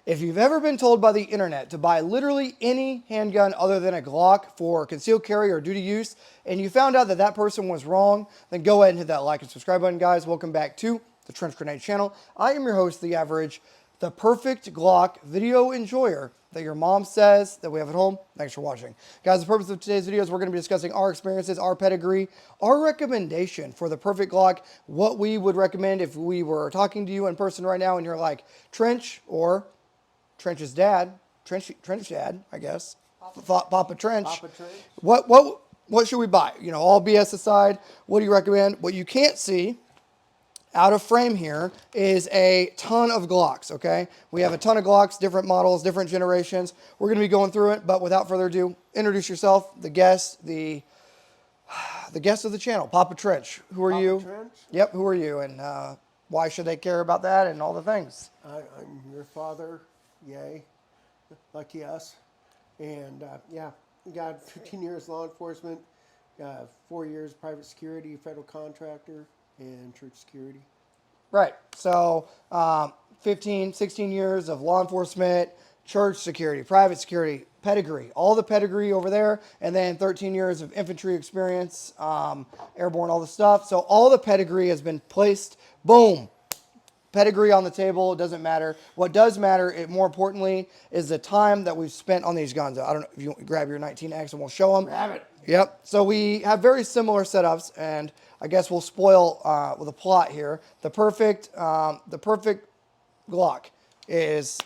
If you've ever been told by the internet to buy literally any handgun other than a Glock for concealed carry or duty use, and you found out that that person was wrong, then go ahead and hit that like and subscribe button, guys. Welcome back to the Trench Grenade channel. I am your host, The Average, the perfect Glock video enjoyer that your mom says that we have at home. Thanks for watching. Guys, the purpose of today's video is we're going to be discussing our experiences, our pedigree, our recommendation for the perfect Glock, what we would recommend if we were talking to you in person right now and you're like, Trench or Trench's dad, Trench dad, I guess, Papa Trench. Papa Trench. What should we buy? You know, all BS aside, what do you recommend? What you can't see out of frame here is a ton of Glocks, okay? We have a ton of Glocks, different models, different generations. We're going to be going through it, but without further ado, introduce yourself, the guest, the guest of the channel, Papa Trench. Who are Papa you? Trench? Yep, who are you, and why should they care about that and all the things? I'm your father, yay, lucky us. And yeah, got 15 years law enforcement, 4 years private security, federal contractor, and church security. Right. So 15, 16 years of law enforcement, church security, private security, pedigree, all the pedigree over there, and then 13 years of infantry experience, airborne, all the stuff. So all the pedigree has been placed, boom, pedigree on the table. It doesn't matter. What does matter, more importantly, is the time that we've spent on these guns. I don't know if you want to grab your 19X and we'll show them. Grab it. Yep. So we have very similar setups, and I guess we'll spoil with a plot here. The perfect Glock is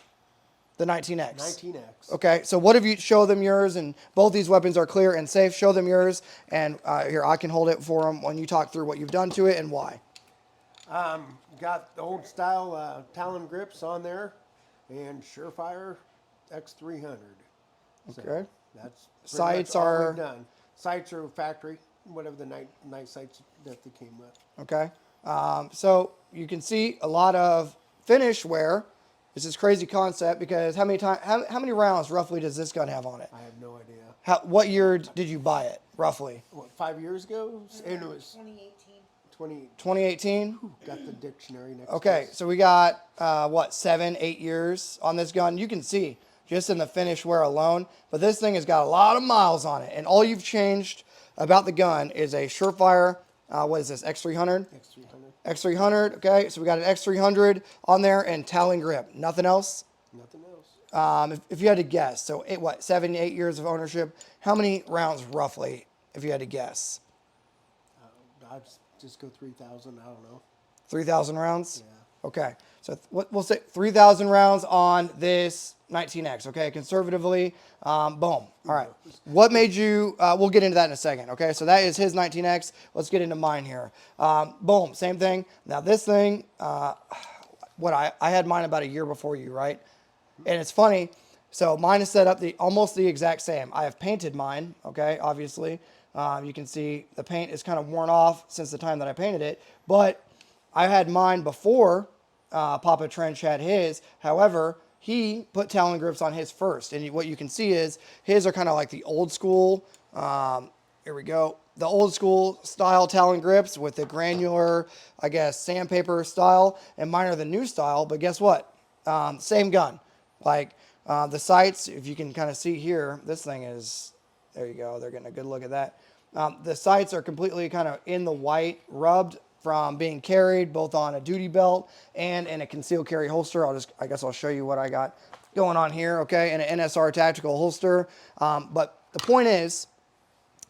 the 19X. 19X. Okay. So what have you? Show them yours, and both these weapons are clear and safe. Show them yours, and here I can hold it for them when you talk through what you've done to it and why. Got the old style Talon grips on there, and Surefire X300. So Okay. that's Sights all are- we've done. Sights are factory, whatever the night sights that they came with. Okay. So you can see a lot of finish wear. This is crazy concept because how many rounds roughly does this gun have on it? I have no idea. What year did you buy it roughly? What, 5 years ago? And it was 2018. 2018. got the dictionary next. Okay, to us. so we got what 7, 8 years on this gun. You can see just in the finish wear alone, but this thing has got a lot of miles on it, and all you've changed about the gun is a Surefire. What is this? X300. X300. X300. Okay, so we got an X300 on there and Talon grip. Nothing else. Nothing else. If you had to guess, so 7, 8 years of ownership, how many rounds roughly, if you had to guess? I'd just go 3,000. I don't know. 3,000 rounds? Yeah. Okay, so we'll say 3,000 rounds on this 19X, okay, conservatively. Boom. All right. What made you, we'll get into that in a second, okay? So that is his 19X. Let's get into mine here. Boom, same thing. Now this thing, I had mine about a year before you, right? And it's funny. So mine is set up almost the exact same. I have painted mine, okay, obviously. You can see the paint is kind of worn off since the time that I painted it, but I had mine before Papa Trench had his. However, he put Talon grips on his first, and what you can see is his are kind of like the old school. Here we go. The old school style Talon grips with the granular, I guess, sandpaper style, and mine are the new style. But guess what? Same gun. Like the sights, if you can kind of see here, this thing is. There you go. They're getting a good look at that. The sights are completely kind of in the white, rubbed from being carried both on a duty belt and in a concealed carry holster. I guess I'll show you what I got going on here, okay, in an NSR tactical holster. But the point is,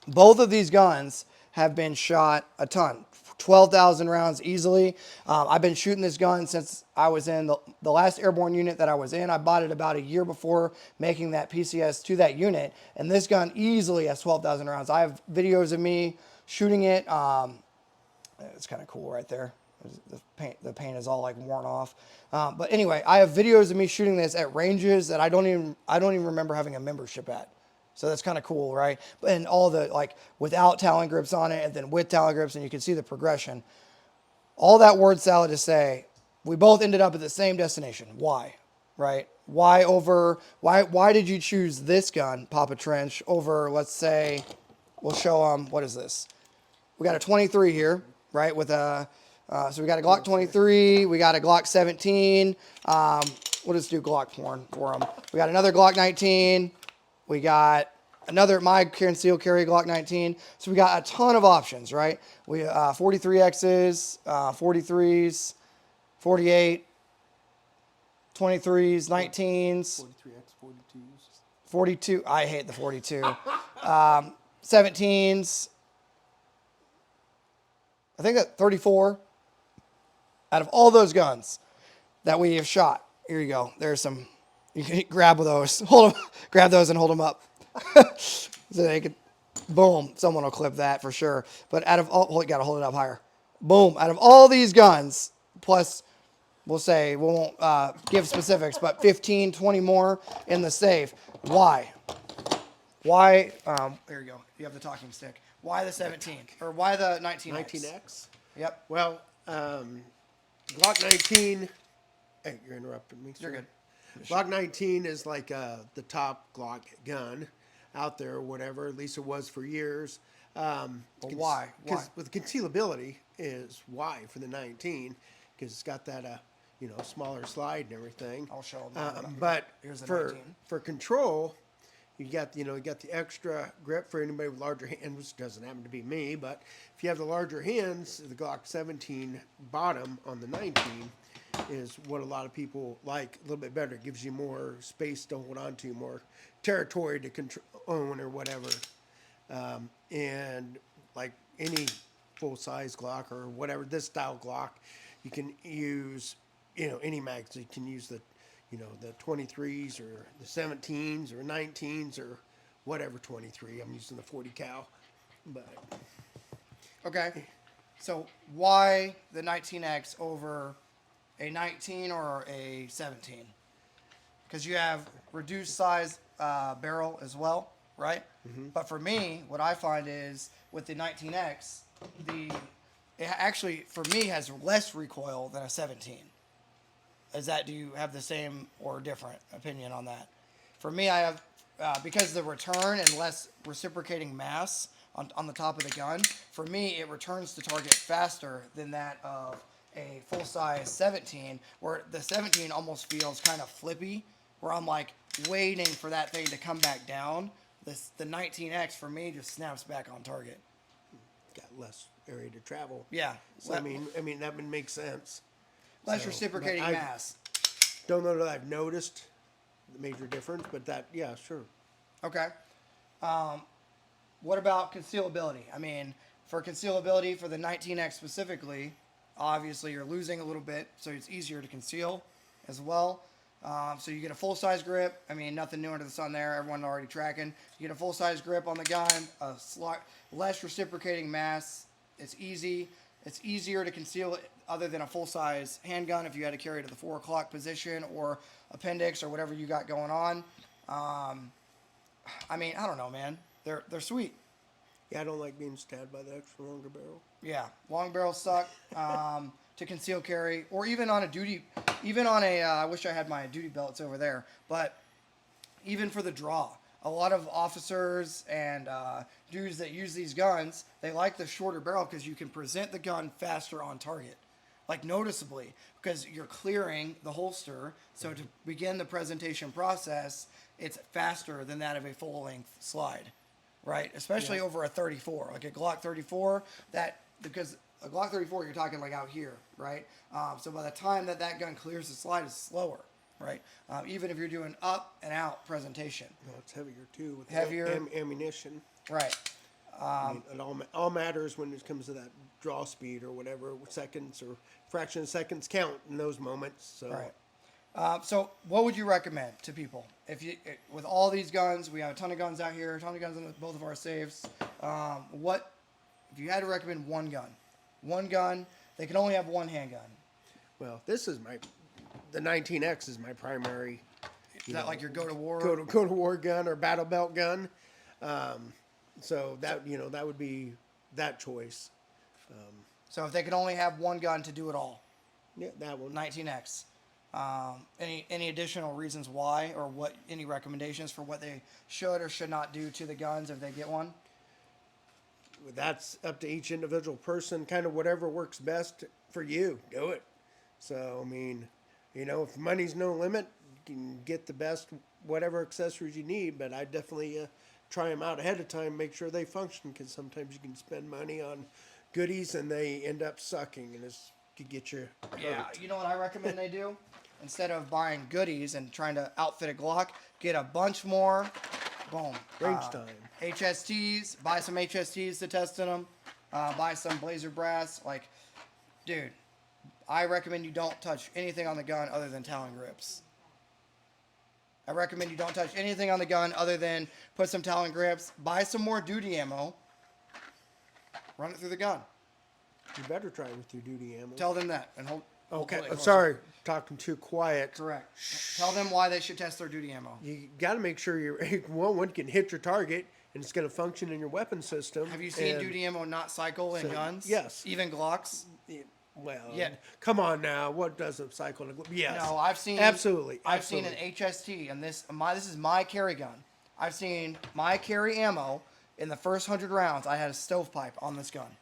both of these guns have been shot a ton. 12,000 rounds easily. I've been shooting this gun since I was in the last airborne unit that I was in. I bought it about a year before making that PCS to that unit, and this gun easily has 12,000 rounds. I have videos of me shooting it. It's kind of cool right there. The paint is all like worn off. But anyway, I have videos of me shooting this at ranges that I don't even remember having a membership at. So that's kind of cool, right? And all the, like, without Talon grips on it and then with Talon grips, and you can see the progression. All that word salad to say, we both ended up at the same destination. Why, right? Why did you choose this gun, Papa Trench, over, let's say, we'll show them, what is this? We got a 23 here, right? With a, so we got a Glock 23, we got a Glock 17. we'll just do Glock porn for them. We got another Glock 19. We got another my concealed carry Glock 19. So we got a ton of options, right? We 43Xs, 43s, 48, 23s, 19s, 43X, 42s. 42. I hate the 42. 17s. I think that 34. Out of all those guns that we have shot, here you go. There's some. You can grab those. Hold them. Grab those and hold them up. So they could. Boom. Someone will clip that for sure. But out of all, you got to hold it up higher. Boom. Out of all these guns, plus we'll say, we won't give specifics, but 15, 20 more in the safe. Why? Why? There you go. You have the talking stick. Why the 17? Or why the 19X? 19X? Yep. Well, Glock 19. Hey, you're interrupting me. You're sir. good. Glock 19 is like the top Glock gun out there or whatever. At least it was for years. Well, why? Why? Because with concealability is why for the 19, because it's got that smaller slide and everything. I'll show them. But Here's the for 19. for control, you got the extra grip for anybody with larger hands, which doesn't happen to be me. But if you have the larger hands, the Glock 17 bottom on the 19 is what a lot of people like a little bit better. It gives you more space to hold on to, more territory to own or whatever. And like any full-size Glock or whatever, this style Glock, you can use, any mag. So you can use the 23s or the 17s or 19s or whatever 23. I'm using the 40 cal. But Okay. So why the 19X over a 19 or a 17? Because you have reduced size barrel as well, right? Mm-hmm. But for me, what I find is with the 19X, it actually for me has less recoil than a 17. Do you have the same or different opinion on that? For me, I have because the return and less reciprocating mass on the top of the gun. For me, it returns to target faster than that of a full size 17, where the 17 almost feels kind of flippy, where I'm like waiting for that thing to come back down. The 19X for me just snaps back on target. got less area to travel. Yeah. So I mean that would make sense. Less So, reciprocating but I mass. don't know that I've noticed the major difference, but yeah, sure. Okay. What about concealability? I mean, for concealability for the 19X specifically, obviously you're losing a little bit, so it's easier to conceal as well. So you get a full-size grip. I mean, nothing new under the sun there. Everyone already tracking. You get a full-size grip on the gun, less reciprocating mass. It's easy. It's easier to conceal it other than a full-size handgun if you had to carry it to the 4 o'clock position or appendix or whatever you got going on. I mean, I don't know, man. They're sweet. Yeah, I don't like being stabbed by the extra longer barrel. Yeah, long barrels suck to conceal carry, or even on a duty. Even on a, I wish I had my duty belts over there, but even for the draw, a lot of officers and dudes that use these guns, they like the shorter barrel because you can present the gun faster on target, like noticeably, because you're clearing the holster. So to begin the presentation process, it's faster than that of a full length slide. Right, especially over a 34, like a Glock 34. Because a Glock 34, you're talking like out here, right? So by the time that gun clears the slide, it's slower, right? Even if you're doing up and out presentation. No, it's heavier too with Heavier. Ammunition. Right. I mean, it all matters when it comes to that draw speed or whatever. Seconds or fraction of seconds count in those moments. So. Right. So what would you recommend to people with all these guns? We have a ton of guns out here, a ton of guns in both of our safes. What if you had to recommend one gun? One gun. They can only have one handgun. Well, the 19X is my primary. Is that like your go to war? Go to war gun or battle belt gun. So that would be that choice. So if they could only have one gun to do it all. Yeah, that one. 19X. Any additional reasons why, or any recommendations for what they should or should not do to the guns if they get one? That's up to each individual person. Kind of whatever works best for you, do it. So I mean, if money's no limit, can get the best whatever accessories you need, but I definitely try them out ahead of time, make sure they function, because sometimes you can spend money on goodies and they end up sucking, and it's could get you hurt. Yeah, you know what I recommend they do? Instead of buying goodies and trying to outfit a Glock, get a bunch more. Boom. Range time. HSTs. Buy some HSTs to test in them. Buy some Blazer brass. Like, dude, I recommend you don't touch anything on the gun other than Talon grips. I recommend you don't touch anything on the gun other than put some Talon grips. Buy some more duty ammo. Run it through the gun. You better try it with your duty ammo. Tell them that and hold. Okay, hold it. sorry, talking too quiet. Correct. Tell them why they should test their duty ammo. You got to make sure your one can hit your target and it's going to function in your weapon system. Have you seen duty ammo not cycle in guns? Yes. Even Glocks? Well, Yeah. come on now. What doesn't cycle? Yes. No, I've seen Absolutely. I've seen an HST, and this is my carry gun. I've seen my carry ammo in the first 100 rounds. I had a stovepipe on this gun.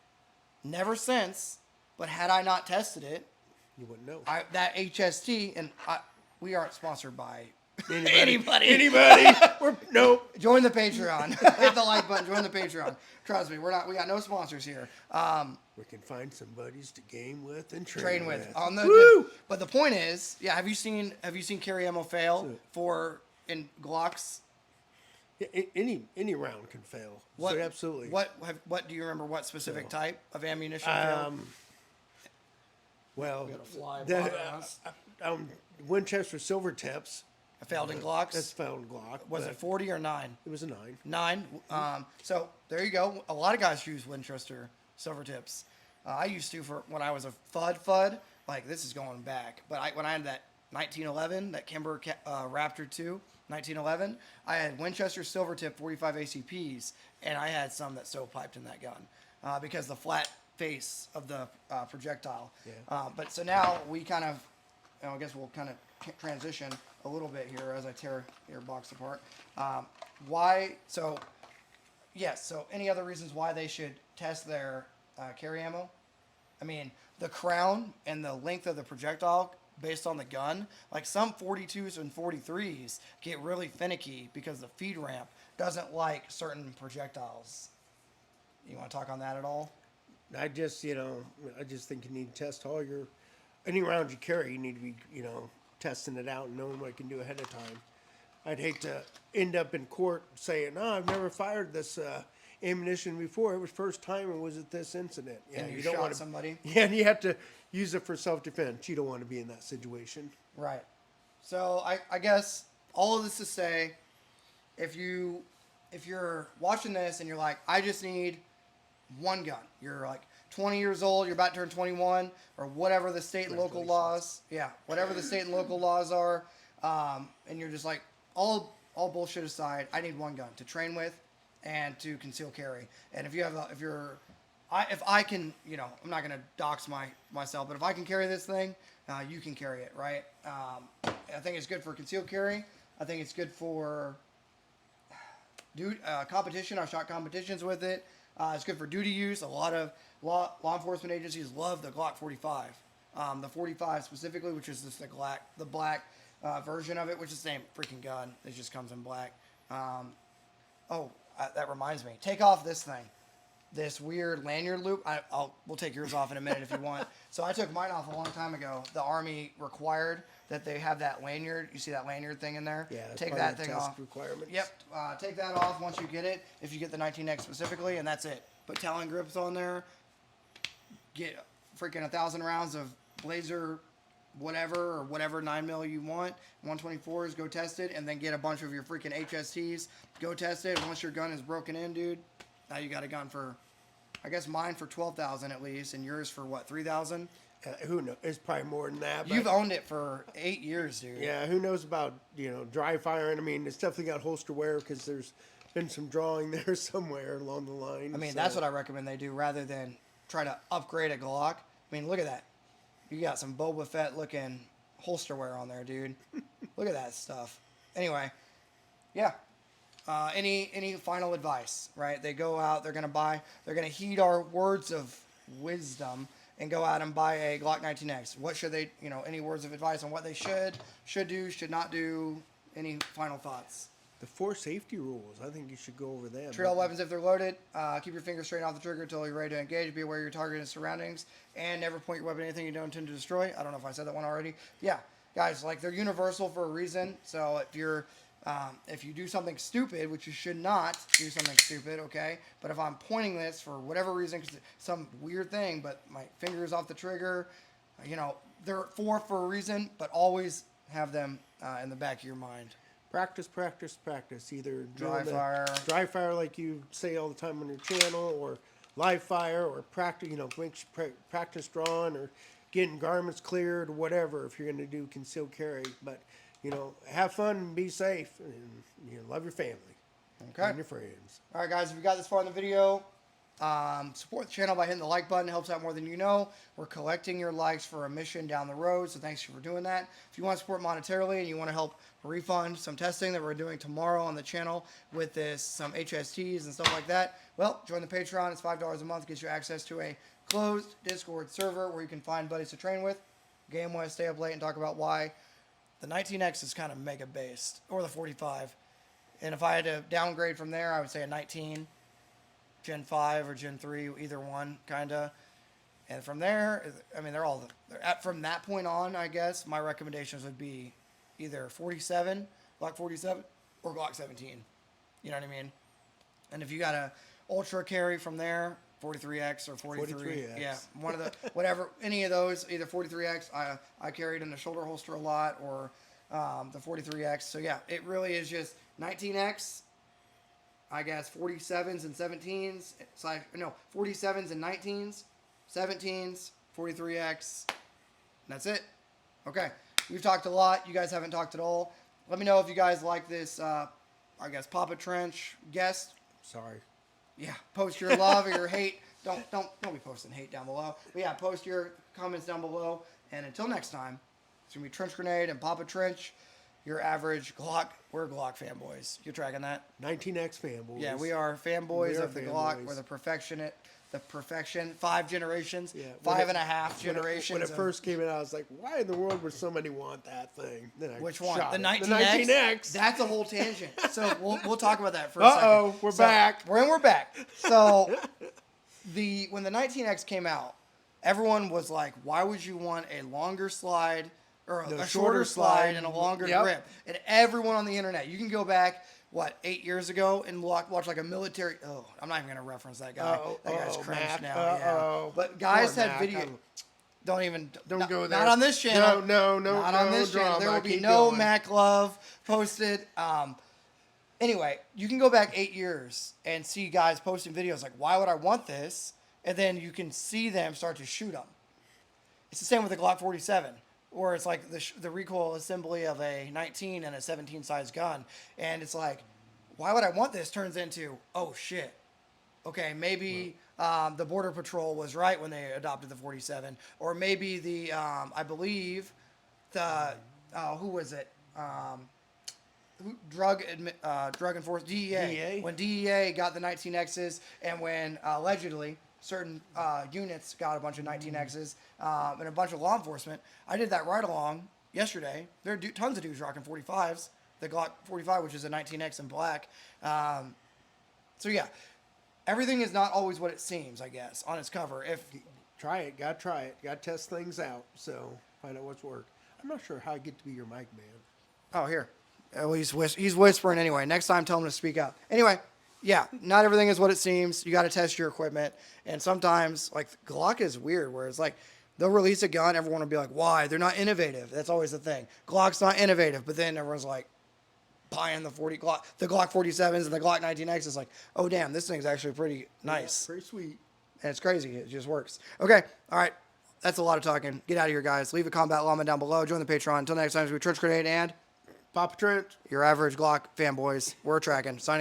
Never since, but had I not tested it, You wouldn't know. that HST, and we aren't sponsored by Anybody. Nope. Join the Patreon. Hit the like button. Join the Patreon. Trust me, we got no sponsors here. We can find some buddies to game with and Train with on the. Woo! But the point is, yeah. Have you seen carry ammo fail in Glocks? Yeah, any round can fail. What So absolutely. What do you remember? What specific type of ammunition failed? Well, Got a fly the, by us. Winchester silver tips. I failed in Glocks. That's found Glock. Was it 40 or 9? It was a 9. 9. So there you go. A lot of guys use Winchester silver tips. I used to for when I was a FUD. Like, this is going back. But when I had that 1911, that Kimber Raptor 2, 1911, I had Winchester silver tip 45 ACPs, and I had some that stovepiped in that gun because the flat face of the projectile. Yeah. But so now we kind of, I guess we'll kind of transition a little bit here as I tear your box apart. Why? So, yes. So, any other reasons why they should test their carry ammo? I mean, the crown and the length of the projectile based on the gun. Like some 42s and 43s get really finicky because the feed ramp doesn't like certain projectiles. You want to talk on that at all? I just think you need to test any round you carry. You need to be, testing it out and knowing what it can do ahead of time. I'd hate to end up in court saying, "No, I've never fired this ammunition before. It was first time and was at this incident." Yeah, And you don't shot want somebody. Yeah, and you have to use it for self-defense. You don't want to be in that situation. Right. So I guess all of this to say, if you're watching this and you're like, I just need one gun. You're like 20 years old, you're about to turn 21, or whatever the state and local laws. Yeah, whatever the state and local laws are, and you're just like, all bullshit aside, I need one gun to train with and to conceal carry. And if I can, I'm not gonna dox myself, but if I can carry this thing, you can carry it, right? I think it's good for concealed carry. I think it's good for competition. I've shot competitions with it. It's good for duty use. A lot of law enforcement agencies love the Glock 45. The 45 specifically, which is just the black version of it, which is the same freaking gun. It just comes in black. That reminds me. Take off this thing. This weird lanyard loop. We'll take yours off in a minute if you want. So I took mine off a long time ago. The Army required that they have that lanyard. You see that lanyard thing in there? Yeah, that's take part that of the thing test off. requirements. Yep. Take that off once you get it. If you get the 19X specifically, and that's it. Put Talon grips on there. Get freaking 1,000 rounds of Blazer, whatever 9mm you want. 124s. Go test it, and then get a bunch of your freaking HSTs. Go test it. Once your gun is broken in, dude, now you got a gun for, I guess mine for 12,000 at least, and yours for what, 3,000? Who knows? It's probably more than that. You've owned it for 8 years, dude. Yeah, who knows about, dry firing? I mean, it's definitely got holster wear because there's been some drawing there somewhere along the line. I mean, that's what I recommend they do rather than try to upgrade a Glock. I mean, look at that. You got some Boba Fett looking holster wear on there, dude. Look at that stuff. Anyway, yeah. Any final advice, right? They go out, they're going to heed our words of wisdom and go out and buy a Glock 19X? What should they, any words of advice on what they should do, should not do? Any final thoughts? The 4 safety rules. I think you should go over them. Trail weapons if they're loaded. Keep your fingers straight off the trigger until you're ready to engage. Be aware of your target and surroundings. And never point your weapon at anything you don't intend to destroy. I don't know if I said that one already. Yeah, guys, like they're universal for a reason. So if you do something stupid, which you should not do something stupid, okay? But if I'm pointing this for whatever reason, because some weird thing, but my finger is off the trigger, they're for a reason, but always have them in the back of your mind. Practice, practice, practice. Either Dry fire like you say all the time on your channel, or live fire, or practice. Practice drawing, or getting garments cleared, or whatever. If you're going to do concealed carry, but have fun and be safe, and love your family, and your friends. All right, guys. If you got this far in the video, support the channel by hitting the like button. It helps out more than you know. We're collecting your likes for a mission down the road, so thanks for doing that. If you want to support monetarily and you want to help refund some testing that we're doing tomorrow on the channel with some HSTs and stuff like that, well, join the Patreon. It's $5 a month. Gets you access to a closed Discord server where you can find buddies to train with, game with, stay up late, and talk about why the 19X is kind of mega based, or the 45. And if I had to downgrade from there, I would say a 19. Gen 5 or Gen 3, either one, kind of. And from there, I mean, from that point on, I guess, my recommendations would be either 47, Glock 47, or Glock 17. You know what I mean? And if you got a ultra carry from there, 43X or 43. 43X. Yeah, one of the, whatever, any of those, either 43X, I carried in the shoulder holster a lot, or the 43X. So, yeah, it really is just 19X, I guess 47s and 17s. 47s and 19s, 17s, 43X. That's it. Okay. We've talked a lot. You guys haven't talked at all. Let me know if you guys like this, I guess, Papa Trench guest. Sorry. Yeah. Post your love or your hate. Don't be posting hate down below. But yeah, post your comments down below. And until next time, it's going to be Trench Grenade and Papa Trench. Your average Glock. We're Glock fanboys. You're tracking that? 19X fanboys. Yeah, we are fanboys of the Glock. We're the perfection. 5 generations. Yeah, 5.5 generations. When it first came out, I was like, why in the world would somebody want that thing? Which one? The 19X? The 19X. That's a whole tangent. So we'll talk about that for a second. Uh-oh, we're back. We're back. So when the 19X came out, everyone was like, why would you want a longer slide or a shorter slide and a longer grip? And everyone on the internet, you can go back, 8 years ago and watch like a military. Oh, I'm not even going to reference that guy. That guy's cringe now. Yeah. But guys had video. Don't go there. Not on this channel. No. Not on this channel. There will be no Mac love posted. Anyway, you can go back 8 years and see guys posting videos like, why would I want this? And then you can see them start to shoot them. It's the same with the Glock 47. Or it's like the recoil assembly of a 19 and a 17 size gun. And it's like, why would I want this? Turns into, oh shit. Okay, maybe the Border Patrol was right when they adopted the 47. Or maybe I believe who was it? Drug enforcement, DEA. When DEA got the 19Xs and when allegedly certain units got a bunch of 19Xs and a bunch of law enforcement. I did that ride along yesterday. There are tons of dudes rocking 45s. The Glock 45, which is a 19X in black. So yeah, everything is not always what it seems, I guess, on its cover. Try it. Gotta try it. Gotta test things out. So find out what's worked. I'm not sure how I get to be your mic man. Oh, here. Well, he's whispering anyway. Next time, tell him to speak up. Anyway. Yeah, not everything is what it seems. You got to test your equipment. And sometimes, like, Glock is weird, where it's like, they'll release a gun, everyone will be like, why? They're not innovative. That's always the thing. Glock's not innovative, but then everyone's like, buying the Glock 47s and the Glock 19X is like, oh, damn, this thing's actually pretty nice. Yeah, pretty sweet. And it's crazy. It just works. Okay, all right. That's a lot of talking. Get out of here, guys. Leave a combat llama down below. Join the Patreon. Until next time, it's Trench Grenade and Papa Trench. your average Glock fanboys. We're tracking. Signing.